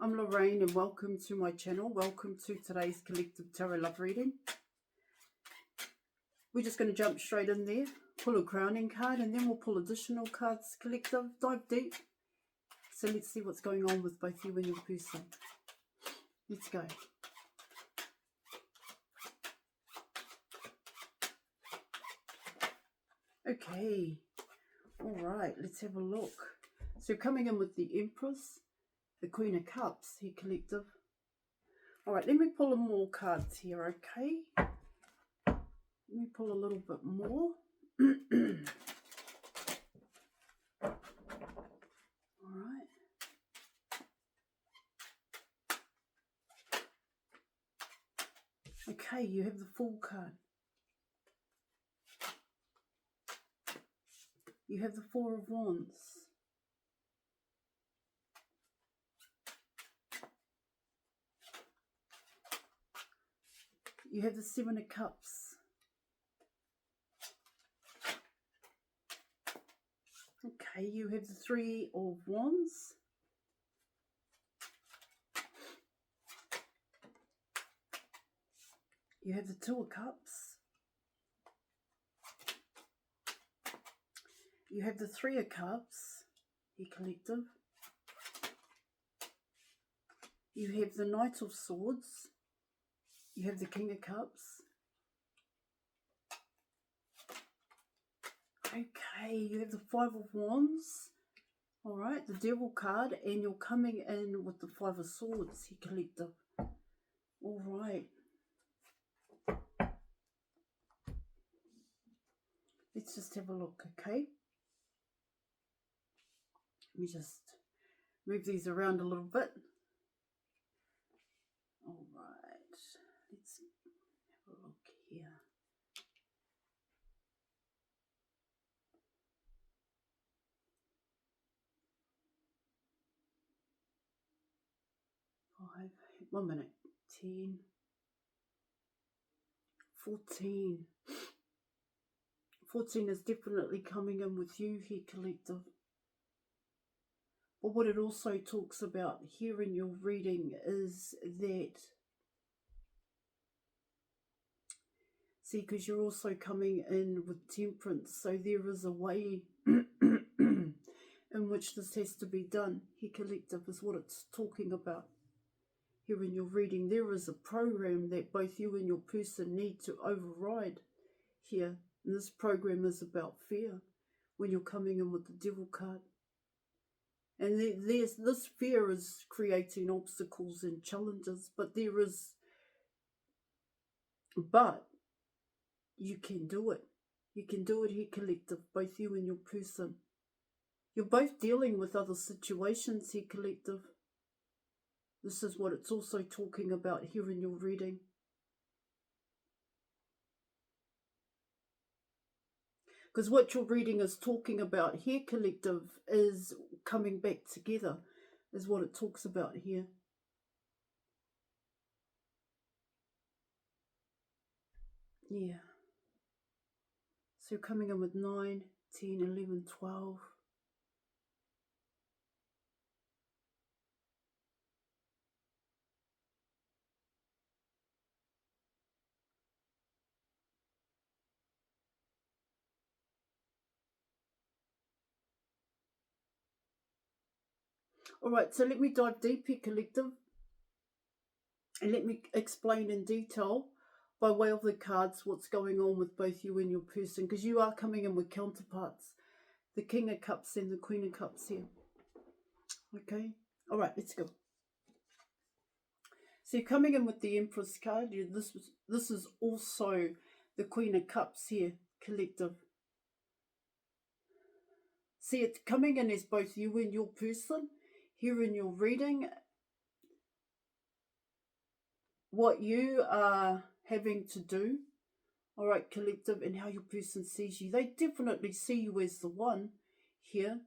I'm Lorraine and welcome to my channel. Welcome to today's Collective Tarot Love reading. We're just going to jump straight in there, pull a crowning card, and then we'll pull additional cards. Collective, dive deep. So let's see what's going on with both you and your person. Let's go. Okay. All right, let's have a look. So coming in with the Empress, the Queen of Cups here, Collective. All right, let me pull in more cards here, okay? Let me pull a little bit more. All right. Okay, you have the Fool card. You have the Four of Wands. You have the Seven of Cups. Okay, you have the Three of Wands. You have the Two of Cups. You have the Three of Cups, here, Collective. You have the Knight of Swords. You have the King of Cups. Okay, you have the Five of Wands. All right, the Devil card, and you're coming in with the Five of Swords, here, Collective. All right. Let's just have a look, okay? Let me just move these around a little bit. All right, let's have a look here. Five, 1 minute, 10, 14. 14 is definitely coming in with you here, Collective. But what it also talks about here in your reading is that, see, because you're also coming in with Temperance, so there is a way in which this has to be done. Here, Collective, is what it's talking about. Here in your reading, there is a program that both you and your person need to override here. And this program is about fear when you're coming in with the Devil card. And this fear is creating obstacles and challenges, but you can do it. You can do it here, Collective, both you and your person. You're both dealing with other situations here, Collective. This is what it's also talking about here in your reading. Because what your reading is talking about here, Collective, is coming back together, is what it talks about here. Yeah. So you're coming in with 9, 10, 11, 12. All right, so let me dive deep here, Collective, and let me explain in detail by way of the cards what's going on with both you and your person, because you are coming in with counterparts, the King of Cups and the Queen of Cups here. Okay, all right, let's go. So you're coming in with the Empress card. This is also the Queen of Cups here, Collective. See, it's coming in as both you and your person here in your reading. What you are having to do, all right, Collective, and how your person sees you. They definitely see you as the one here.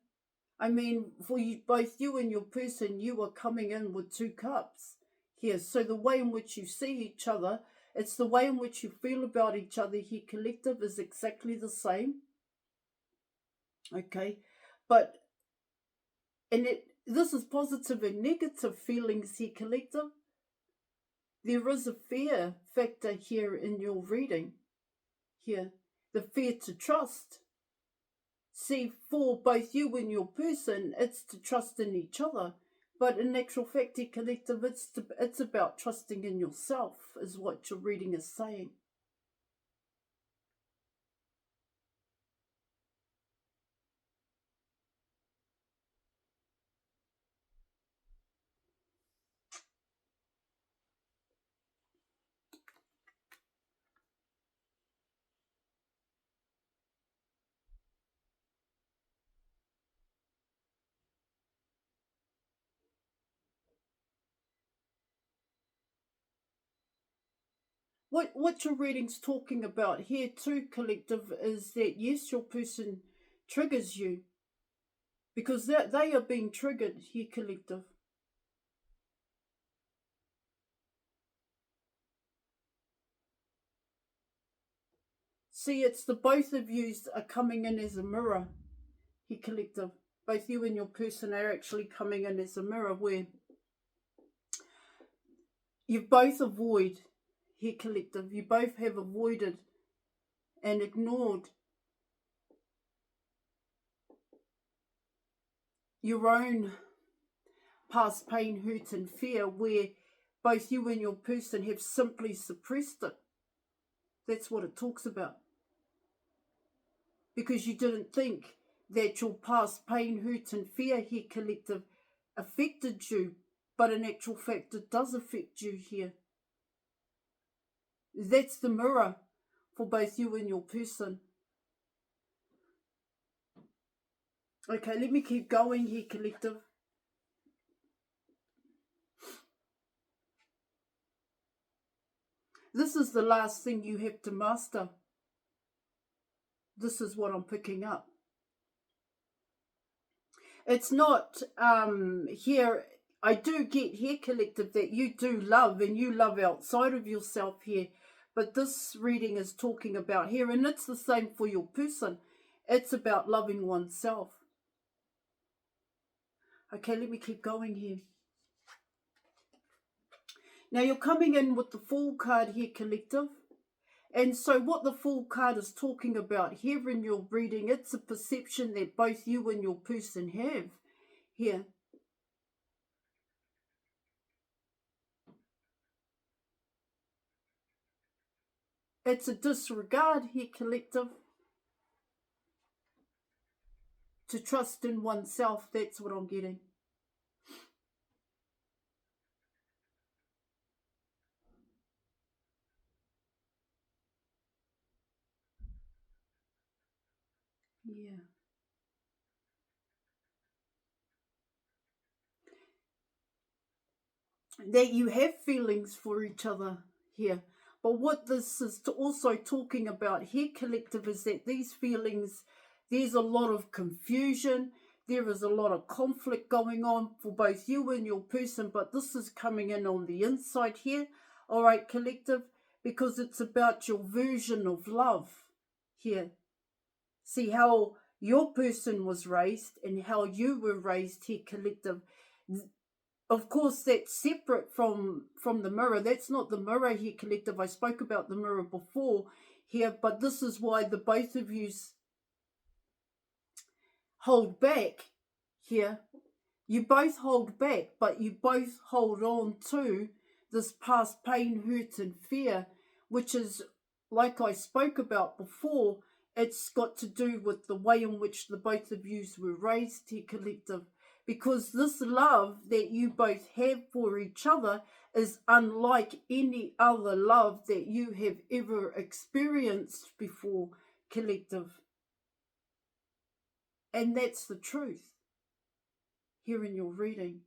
I mean, for you, both you and your person, you are coming in with 2 cups here. So the way in which you see each other, it's the way in which you feel about each other here, Collective, is exactly the same. Okay, but this is positive and negative feelings here, collective. There is a fear factor here in your reading. Here, the fear to trust. See, for both you and your person, it's to trust in each other. But in actual fact, here, collective, it's about trusting in yourself, is what your reading is saying. What your reading's talking about here too, collective, is that yes, your person triggers you because they are being triggered here, collective. See, it's the both of yous are coming in as a mirror here, collective. Both you and your person are actually coming in as a mirror where you both avoid here, collective. You both have avoided and ignored your own past pain, hurt and fear, where both you and your person have simply suppressed it. That's what it talks about. Because you didn't think that your past pain, hurt and fear here, collective, affected you, but in actual fact it does affect you here. That's the mirror for both you and your person. Okay, let me keep going here, collective. This is the last thing you have to master. This is what I'm picking up. It's not here. I do get here, collective, that you do love and you love outside of yourself here. But this reading is talking about here, and it's the same for your person. It's about loving oneself. Okay, let me keep going here. Now you're coming in with the Fool card here, collective. And so what the Fool card is talking about here in your reading, it's a perception that both you and your person have here. It's a disregard here, collective, to trust in oneself. That's what I'm getting. Yeah. That you have feelings for each other here. But what this is also talking about here, collective, is that these feelings, there's a lot of confusion. There is a lot of conflict going on for both you and your person. But this is coming in on the inside here. All right, collective, because it's about your version of love here. See how your person was raised and how you were raised here, collective. Of course, that's separate from the mirror. That's not the mirror here, collective. I spoke about the mirror before here, but this is why the both of you hold back here. You both hold back, but you both hold on to this past pain, hurt and fear, which is, like I spoke about before, it's got to do with the way in which the both of you were raised here, collective. Because this love that you both have for each other is unlike any other love that you have ever experienced before, collective. And that's the truth here in your reading.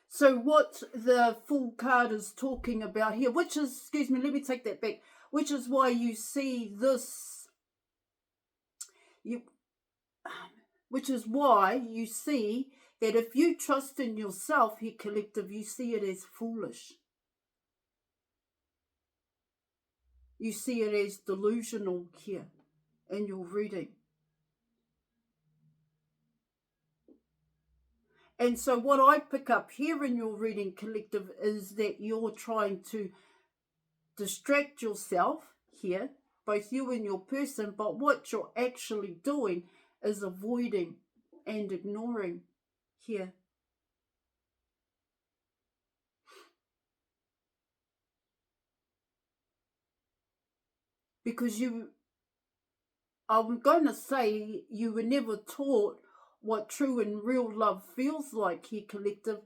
So what the Fool card is talking about here, which is, excuse me, let me take that back, which is why you see this, which is why you see that if you trust in yourself, here collective, you see it as foolish. You see it as delusional here in your reading. And so what I pick up here in your reading, collective, is that you're trying to distract yourself here, both you and your person, but what you're actually doing is avoiding and ignoring here. Because I'm going to say you were never taught what true and real love feels like here, collective,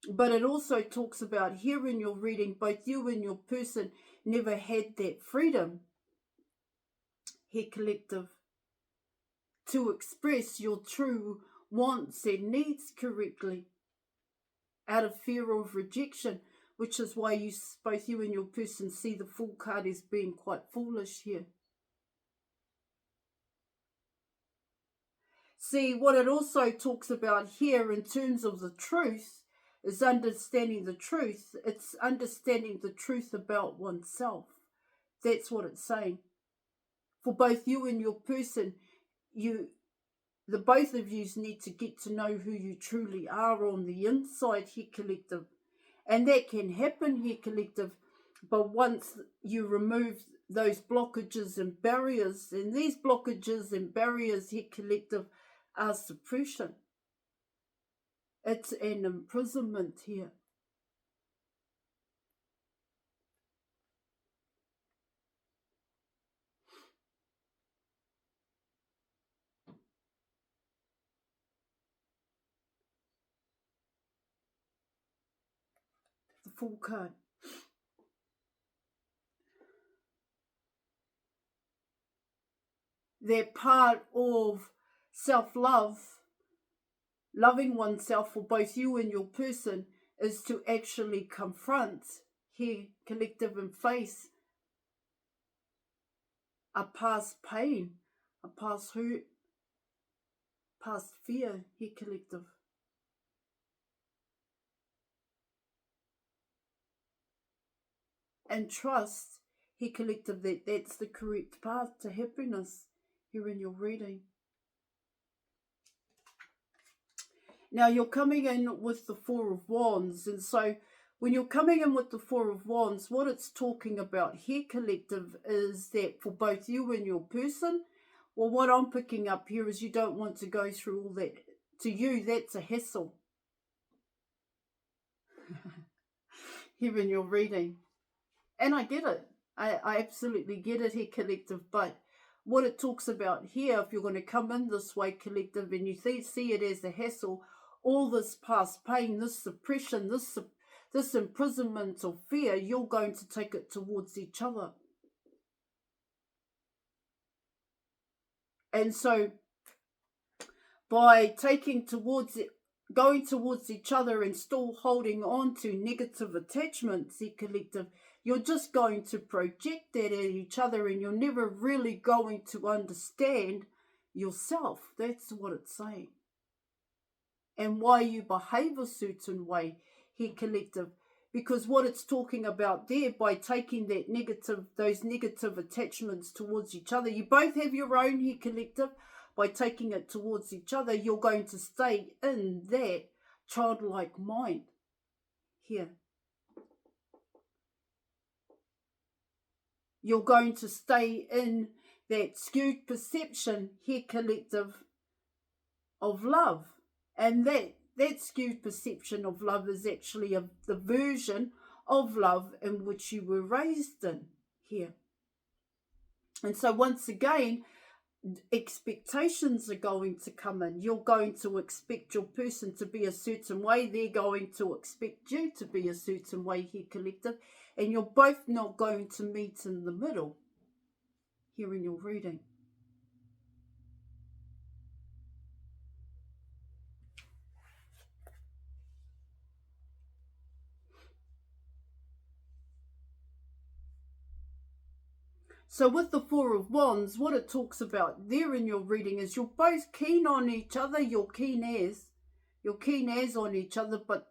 but it also talks about here in your reading, both you and your person never had that freedom here, collective, to express your true wants and needs correctly out of fear of rejection, which is why both you and your person see the Fool card as being quite foolish here. See, what it also talks about here in terms of the truth is understanding the truth. It's understanding the truth about oneself. That's what it's saying. For both you and your person, the both of you need to get to know who you truly are on the inside here, collective. And that can happen here, collective, but once you remove those blockages and barriers, and these blockages and barriers here, collective, are suppression. It's an imprisonment here. The Fool card. They're part of self-love. Loving oneself for both you and your person is to actually confront here, collective, and face a past pain, a past hurt, past fear here, collective. And trust here, collective, that that's the correct path to happiness here in your reading. Now you're coming in with the Four of Wands, and so when you're coming in with the Four of Wands, what it's talking about here, collective, is that for both you and your person, well, what I'm picking up here is you don't want to go through all that. To you, that's a hassle. Here in your reading. And I get it. I absolutely get it here, collective, but what it talks about here, if you're going to come in this way, collective, and you see it as a hassle, all this past pain, this suppression, this imprisonment of fear, you're going to take it towards each other. And so by going towards each other and still holding on to negative attachments, the collective, you're just going to project that at each other, and you're never really going to understand yourself. That's what it's saying. And why you behave a certain way here, collective. Because what it's talking about there, by taking those negative attachments towards each other, you both have your own here, collective. By taking it towards each other, you're going to stay in that childlike mind here. You're going to stay in that skewed perception here, collective, of love. And that skewed perception of love is actually the version of love in which you were raised in here. And so once again, expectations are going to come in. You're going to expect your person to be a certain way. They're going to expect you to be a certain way here, collective. And you're both not going to meet in the middle here in your reading. So with the Four of Wands, what it talks about there in your reading is you're both keen on each other. You're keen as. You're keen as on each other, but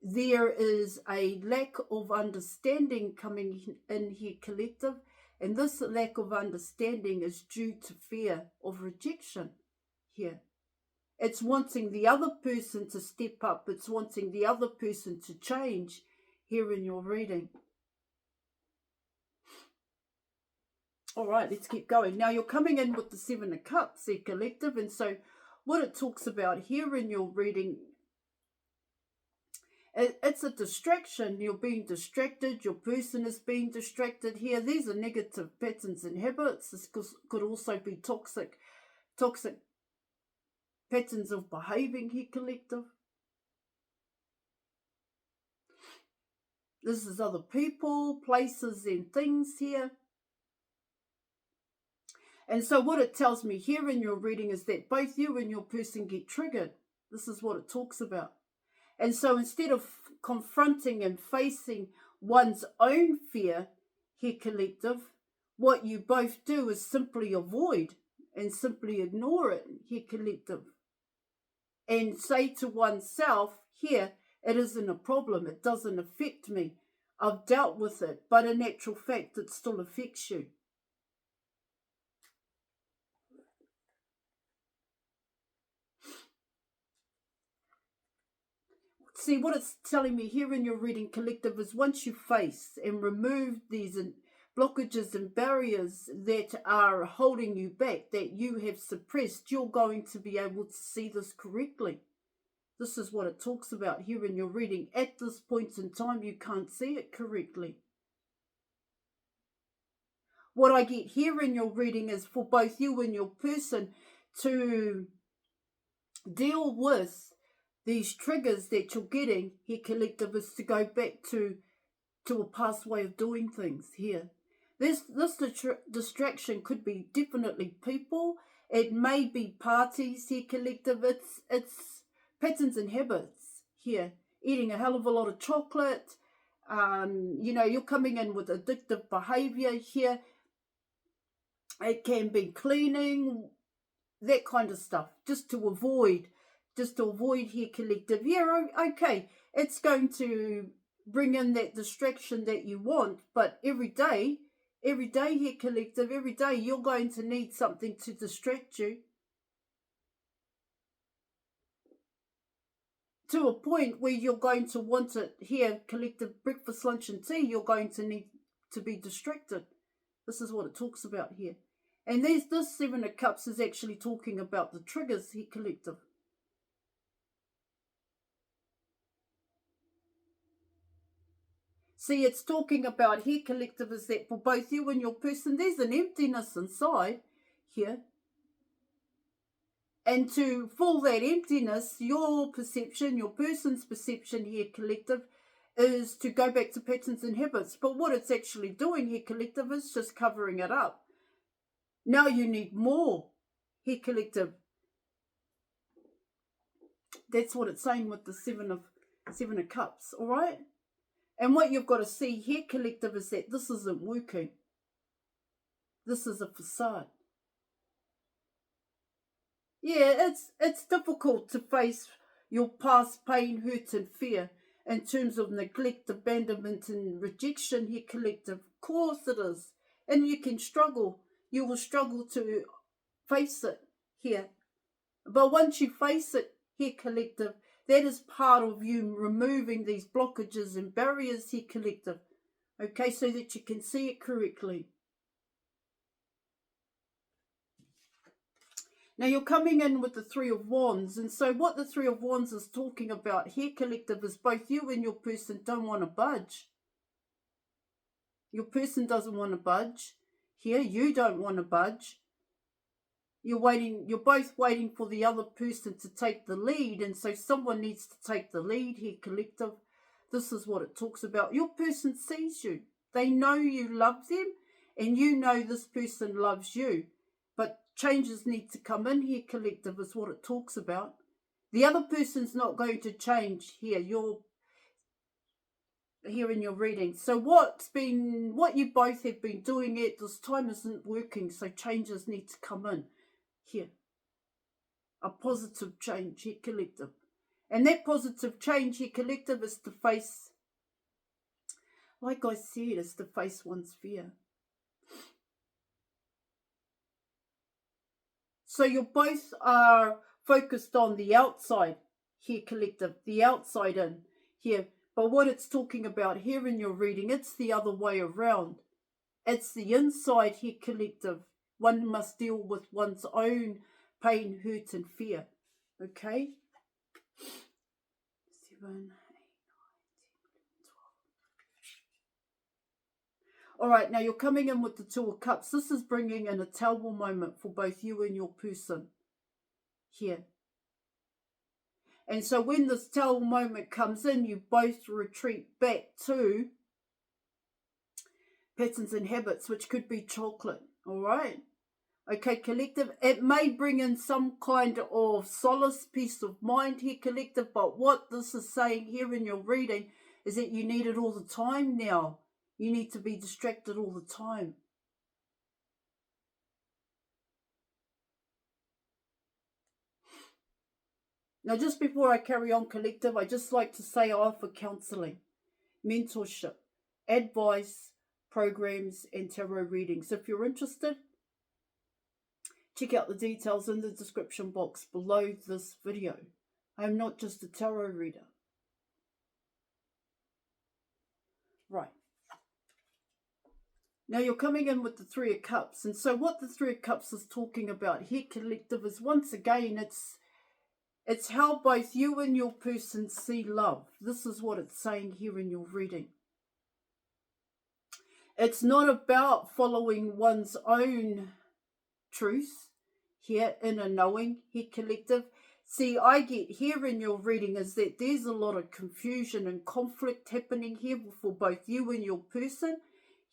there is a lack of understanding coming in here, collective. And this lack of understanding is due to fear of rejection here. It's wanting the other person to step up. It's wanting the other person to change here in your reading. All right, let's keep going. Now you're coming in with the Seven of Cups here, collective. And so what it talks about here in your reading, it's a distraction. You're being distracted. Your person is being distracted here. These are negative patterns and habits. This could also be toxic patterns of behaving here, collective. This is other people, places, and things here. And so what it tells me here in your reading is that both you and your person get triggered. This is what it talks about. And so instead of confronting and facing one's own fear here, collective, what you both do is simply avoid and simply ignore it here, collective. And say to oneself, here, it isn't a problem. It doesn't affect me. I've dealt with it. But in actual fact, it still affects you. See, what it's telling me here in your reading, collective, is once you face and remove these blockages and barriers that are holding you back, that you have suppressed, you're going to be able to see this correctly. This is what it talks about here in your reading. At this point in time, you can't see it correctly. What I get here in your reading is for both you and your person to deal with these triggers that you're getting here, collective, is to go back to a past way of doing things here. This distraction could be definitely people. It may be parties here, collective. It's patterns and habits here. Eating a hell of a lot of chocolate. You're coming in with addictive behavior here. It can be cleaning, that kind of stuff, just to avoid here, collective. Yeah, okay, it's going to bring in that distraction that you want, but every day here, collective, every day you're going to need something to distract you to a point where you're going to want it here, collective. Breakfast, lunch and tea, you're going to need to be distracted. This is what it talks about here. And this Seven of Cups is actually talking about the triggers here, collective. See, it's talking about here, collective, is that for both you and your person, there's an emptiness inside here. And to fill that emptiness, your perception, your person's perception here, collective, is to go back to patterns and habits. But what it's actually doing here, collective, is just covering it up. Now you need more here, collective. That's what it's saying with the Seven of Cups, all right? And what you've got to see here, collective, is that this isn't working. This is a facade. Yeah, it's difficult to face your past pain, hurt and fear in terms of neglect, abandonment and rejection here, collective. Of course it is. And you can struggle. You will struggle to face it here. But once you face it here, collective, that is part of you removing these blockages and barriers here, collective. Okay, so that you can see it correctly. Now you're coming in with the Three of Wands. And so what the Three of Wands is talking about here, collective, is both you and your person don't want to budge. Your person doesn't want to budge. Here, you don't want to budge. You're both waiting for the other person to take the lead, and so someone needs to take the lead here, collective. This is what it talks about. Your person sees you. They know you love them, and you know this person loves you. But changes need to come in here, collective, is what it talks about. The other person's not going to change here. You're here in your reading. So what you both have been doing at this time isn't working, so changes need to come in here. A positive change here, collective. And that positive change here, collective, is to face, like I said, is to face one's fear. So you both are focused on the outside here, collective, the outside in here. But what it's talking about here in your reading, it's the other way around. It's the inside here, collective. One must deal with one's own pain, hurt, and fear. Okay? 7, 8, 9, 10, 12. All right, now you're coming in with the Two of Cups. This is bringing in a terrible moment for both you and your person here. And so when this terrible moment comes in, you both retreat back to patterns and habits, which could be chocolate. All right? Okay, collective, it may bring in some kind of solace, peace of mind here, collective, but what this is saying here in your reading is that you need it all the time now. You need to be distracted all the time. Now, just before I carry on, collective, I just like to say I offer counselling, mentorship, advice, programs, and tarot readings. If you're interested, check out the details in the description box below this video. I am not just a tarot reader. Right. Now you're coming in with the Three of Cups. And so what the Three of Cups is talking about here, collective, is once again, it's how both you and your person see love. This is what it's saying here in your reading. It's not about following one's own truth here, inner knowing here, collective. See, I get here in your reading is that there's a lot of confusion and conflict happening here for both you and your person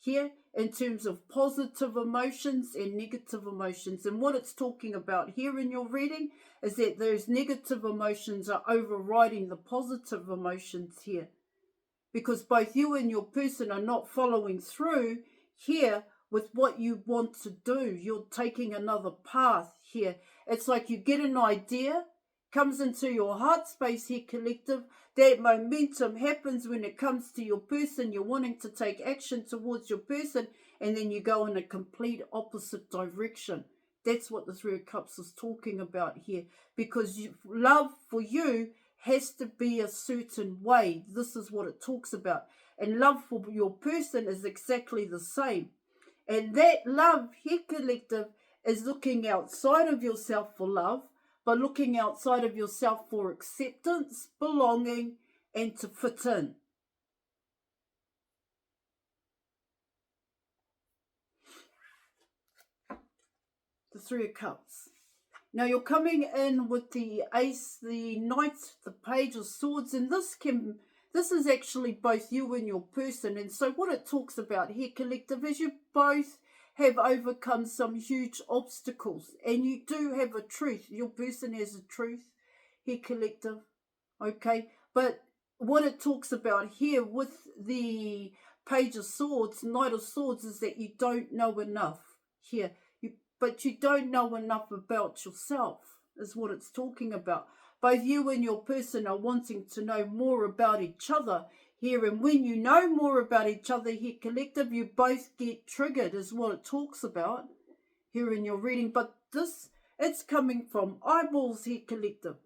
here in terms of positive emotions and negative emotions. And what it's talking about here in your reading is that those negative emotions are overriding the positive emotions here, because both you and your person are not following through here with what you want to do. You're taking another path here. It's like you get an idea, comes into your heart space here, collective. That momentum happens when it comes to your person. You're wanting to take action towards your person, and then you go in a complete opposite direction. That's what the Three of Cups is talking about here, because love for you has to be a certain way. This is what it talks about. And love for your person is exactly the same. And that love here, collective, is looking outside of yourself for love, but looking outside of yourself for acceptance, belonging, and to fit in. The Three of Cups. Now you're coming in with the Ace, the Knight, the Page of Swords, and this is actually both you and your person. And so what it talks about here, collective, is you both have overcome some huge obstacles, and you do have a truth. Your person has a truth here, collective. Okay, but what it talks about here with the Page of Swords, Knight of Swords, is that you don't know enough here. But you don't know enough about yourself, is what it's talking about. Both you and your person are wanting to know more about each other here. And when you know more about each other here, collective, you both get triggered, is what it talks about here in your reading. But it's coming from eyeballs here, collective.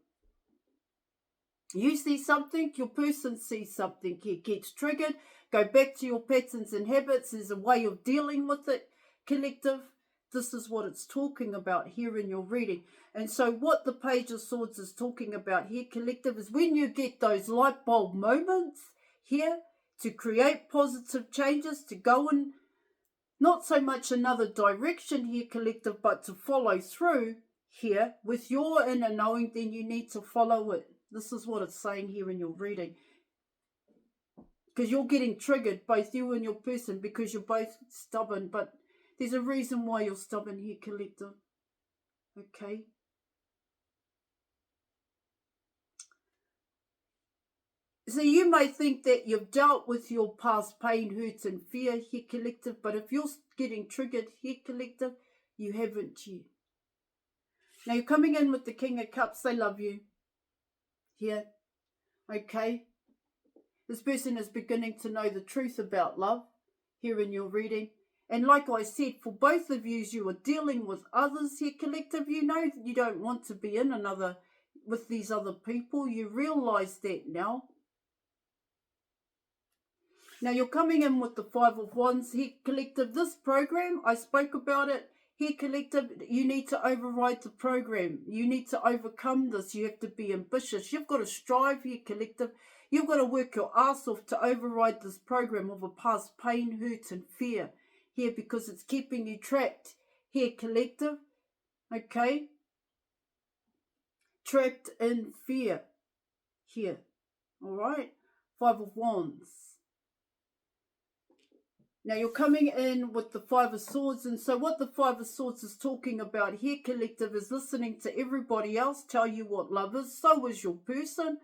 You see something, your person sees something here, gets triggered. Go back to your patterns and habits. There's a way of dealing with it, collective. This is what it's talking about here in your reading. And so what the Page of Swords is talking about here, collective, is when you get those light bulb moments here to create positive changes, to go in not so much another direction here, collective, but to follow through here with your inner knowing, then you need to follow it. This is what it's saying here in your reading. Because you're getting triggered, both you and your person, because you're both stubborn, but there's a reason why you're stubborn here, collective. Okay? So you may think that you've dealt with your past pain, hurts, and fear here, collective, but if you're getting triggered here, collective, you haven't yet. Now you're coming in with the King of Cups. They love you here. Okay? This person is beginning to know the truth about love here in your reading. And like I said, for both of you are dealing with others here, collective. You know that you don't want to be in another with these other people. You realise that now. Now you're coming in with the Five of Wands here, collective. This program, I spoke about it here, collective. You need to override the program. You need to overcome this. You have to be ambitious. You've got to strive here, collective. You've got to work your ass off to override this program of a past pain, hurt and fear here, because it's keeping you trapped here, collective. Okay? Trapped in fear here. Alright? Five of Wands. Now you're coming in with the Five of Swords, and so what the Five of Swords is talking about here, collective, is listening to everybody else tell you what love is. So is your person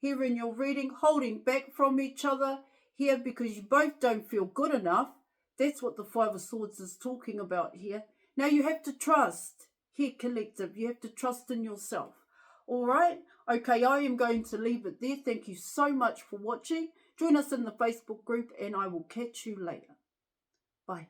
here in your reading, holding back from each other here because you both don't feel good enough. That's what the Five of Swords is talking about here. Now you have to trust here, collective. You have to trust in yourself. All right? Okay, I am going to leave it there. Thank you so much for watching. Join us in the Facebook group and I will catch you later. Bye.